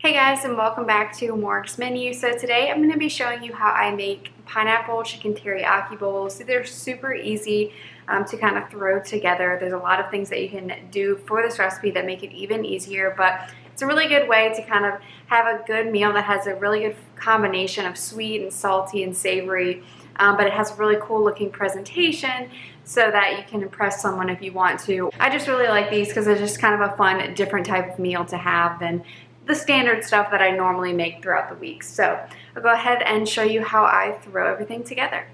Hey guys, and welcome back to Morgs Menu. So today I'm going to be showing you how I make pineapple chicken teriyaki bowls. They're super easy to kind of throw together. There's a lot of things that you can do for this recipe that make it even easier, but it's a really good way to kind of have a good meal that has a really good combination of sweet and salty and savory, but it has a really cool looking presentation so that you can impress someone if you want to. I just really like these because they're just kind of a fun, different type of meal to have than the standard stuff that I normally make throughout the week. So I'll go ahead and show you how I throw everything together.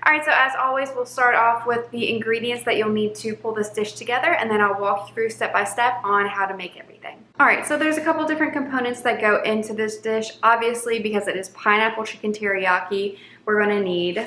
Alright, so as always, we'll start off with the ingredients that you'll need to pull this dish together, and then I'll walk you through step by step on how to make everything. Alright, so there's a couple different components that go into this dish. Obviously, because it is pineapple chicken teriyaki, we're going to need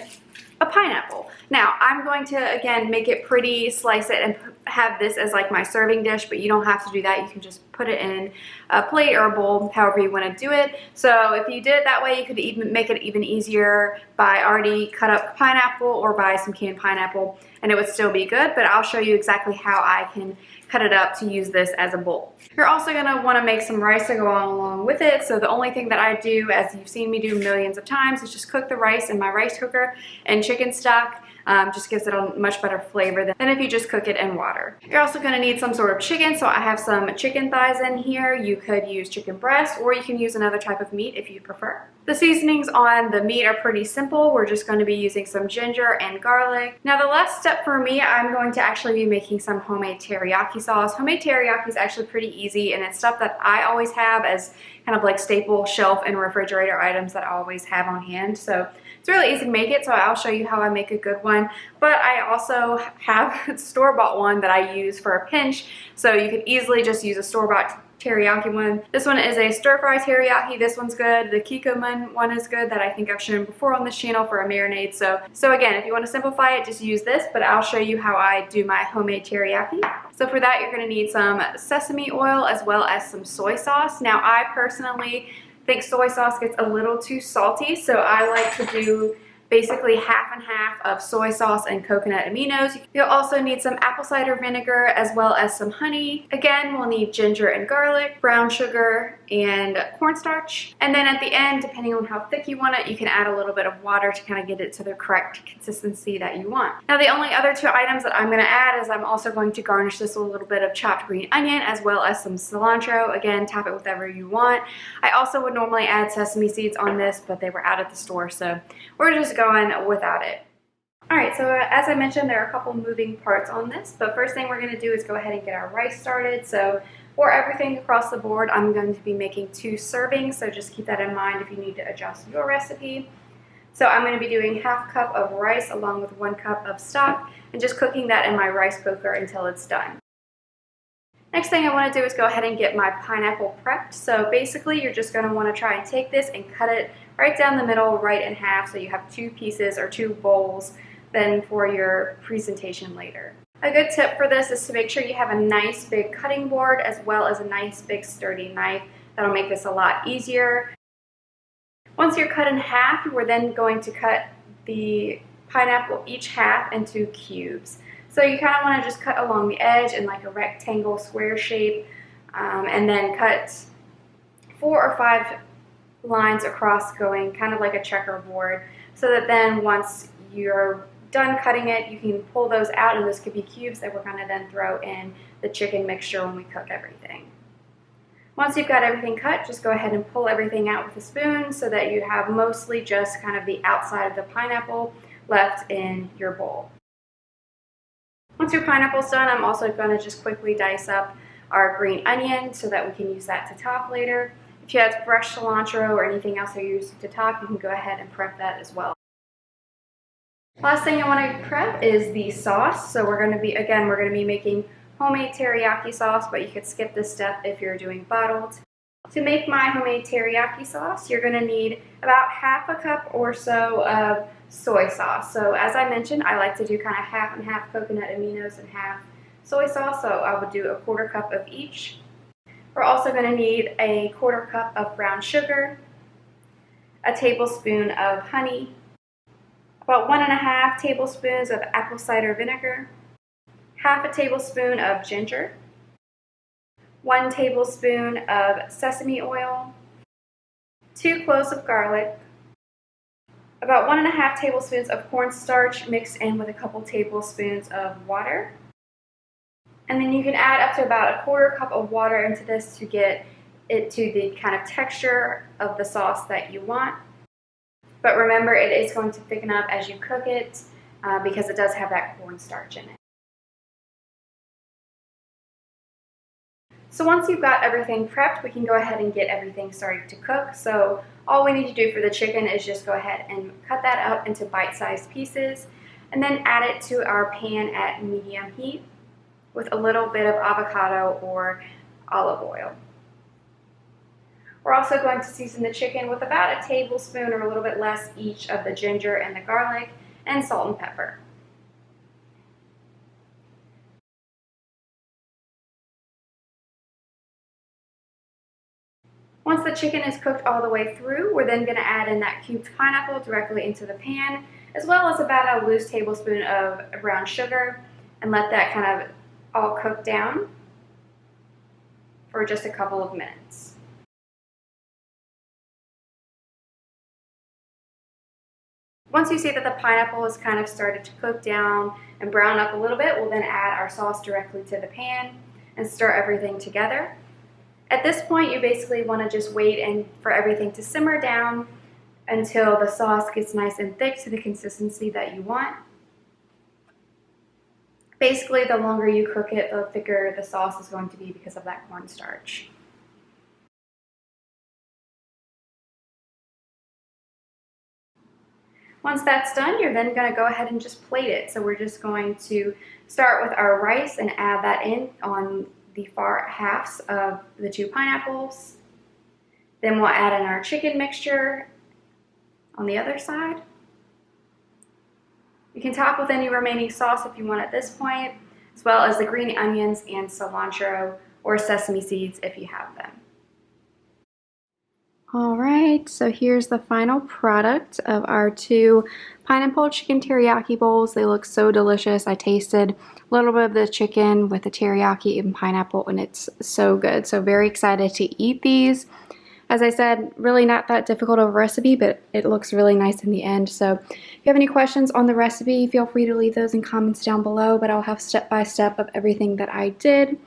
a pineapple. Now, I'm going to, again, make it pretty, slice it, and have this as like my serving dish, but you don't have to do that. You can just put it in a plate or a bowl, however you want to do it. So if you did it that way, you could even make it even easier by already cut up pineapple or buy some canned pineapple, and it would still be good, but I'll show you exactly how I can cut it up to use this as a bowl. You're also going to want to make some rice to go on along with it. So the only thing that I do, as you've seen me do millions of times, is just cook the rice in my rice cooker and chicken stock. Just gives it a much better flavor than if you just cook it in water. You're also going to need some sort of chicken, so I have some chicken thighs in here. You could use chicken breast, or you can use another type of meat if you prefer. The seasonings on the meat are pretty simple. We're just going to be using some ginger and garlic. Now the last step for me, I'm going to actually be making some homemade teriyaki sauce. Homemade teriyaki is actually pretty easy, and it's stuff that I always have as kind of like staple shelf and refrigerator items that I always have on hand. So it's really easy to make it, so I'll show you how I make a good one. But I also have a store-bought one that I use for a pinch, so you could easily just use a store-bought teriyaki one. This one is a stir-fry teriyaki. This one's good. The Kikkoman one is good that I think I've shown before on this channel for a marinade. So again, if you want to simplify it, just use this, but I'll show you how I do my homemade teriyaki. So for that, you're going to need some sesame oil as well as some soy sauce. Now, I personally think soy sauce gets a little too salty, so I like to do basically half and half of soy sauce and coconut aminos. You'll also need some apple cider vinegar as well as some honey. Again, we'll need ginger and garlic, brown sugar, and cornstarch. And then at the end, depending on how thick you want it, you can add a little bit of water to kind of get it to the correct consistency that you want. Now the only other two items that I'm going to add is I'm also going to garnish this with a little bit of chopped green onion as well as some cilantro. Again, top it with whatever you want. I also would normally add sesame seeds on this, but they were out at the store, so we're just going without it. Alright, so as I mentioned, there are a couple moving parts on this, but first thing we're going to do is go ahead and get our rice started. So for everything across the board, I'm going to be making 2 servings, so just keep that in mind if you need to adjust your recipe. So I'm going to be doing ½ cup of rice along with 1 cup of stock and just cooking that in my rice cooker until it's done. Next thing I want to do is go ahead and get my pineapple prepped. So basically you're just going to want to try and take this and cut it right down the middle, right in half, so you have 2 pieces or 2 bowls then for your presentation later. A good tip for this is to make sure you have a nice big cutting board as well as a nice big sturdy knife. That'll make this a lot easier. Once you're cut in half, we're then going to cut the pineapple each half into cubes. So you kind of want to just cut along the edge in like a rectangle square shape, and then cut 4 or 5 lines across going kind of like a checkerboard, so that then once you're done cutting it, you can pull those out, and those could be cubes that we're going to then throw in the chicken mixture when we cook everything. Once you've got everything cut, just go ahead and pull everything out with a spoon so that you have mostly just kind of the outside of the pineapple left in your bowl. Once your pineapple's done, I'm also going to just quickly dice up our green onion so that we can use that to top later. If you have fresh cilantro or anything else you're using to top, you can go ahead and prep that as well. Last thing I want to prep is the sauce. So we're going to be making homemade teriyaki sauce, but you could skip this step if you're doing bottled. To make my homemade teriyaki sauce, you're going to need about ½ cup or so of soy sauce. So as I mentioned, I like to do kind of half and half coconut aminos and half soy sauce, so I would do a ½ cup of each. We're also going to need a ½ cup of brown sugar, a tablespoon of honey, about 1½ tablespoons of apple cider vinegar, half a tablespoon of ginger, 1 tablespoon of sesame oil, 2 cloves of garlic, about 1½ tablespoons of cornstarch mixed in with a couple tablespoons of water. And then you can add up to about 1/4 cup of water into this to get it to the kind of texture of the sauce that you want. But remember, it is going to thicken up as you cook it because it does have that cornstarch in it. So once you've got everything prepped, we can go ahead and get everything started to cook. So all we need to do for the chicken is just go ahead and cut that up into bite-sized pieces and then add it to our pan at medium heat with a little bit of avocado or olive oil. We're also going to season the chicken with about a tablespoon or a little bit less each of the ginger and the garlic and salt and pepper. Once the chicken is cooked all the way through, we're then going to add in that cubed pineapple directly into the pan, as well as about a loose tablespoon of brown sugar, and let that kind of all cook down for just a couple of minutes. Once you see that the pineapple has kind of started to cook down and brown up a little bit, we'll then add our sauce directly to the pan and stir everything together. At this point, you basically want to just wait for everything to simmer down until the sauce gets nice and thick to the consistency that you want. Basically, the longer you cook it, the thicker the sauce is going to be because of that cornstarch. Once that's done, you're then going to go ahead and just plate it. So we're just going to start with our rice and add that in on the far halves of the 2 pineapples. Then we'll add in our chicken mixture on the other side. You can top with any remaining sauce if you want at this point, as well as the green onions and cilantro or sesame seeds if you have them. Alright, so here's the final product of our 2 pineapple chicken teriyaki bowls. They look so delicious. I tasted a little bit of the chicken with the teriyaki and pineapple, and it's so good. So very excited to eat these. As I said, really not that difficult of a recipe, but it looks really nice in the end. So if you have any questions on the recipe, feel free to leave those in comments down below, but I'll have step-by-step of everything that I did.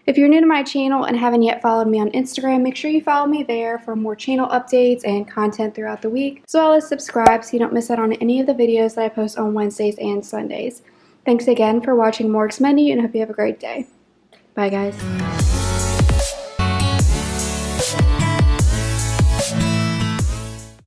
If you're new to my channel and haven't yet followed me on Instagram, make sure you follow me there for more channel updates and content throughout the week, as well as subscribe so you don't miss out on any of the videos that I post on Wednesdays and Sundays. Thanks again for watching Morgs Menu, and I hope you have a great day. Bye, guys.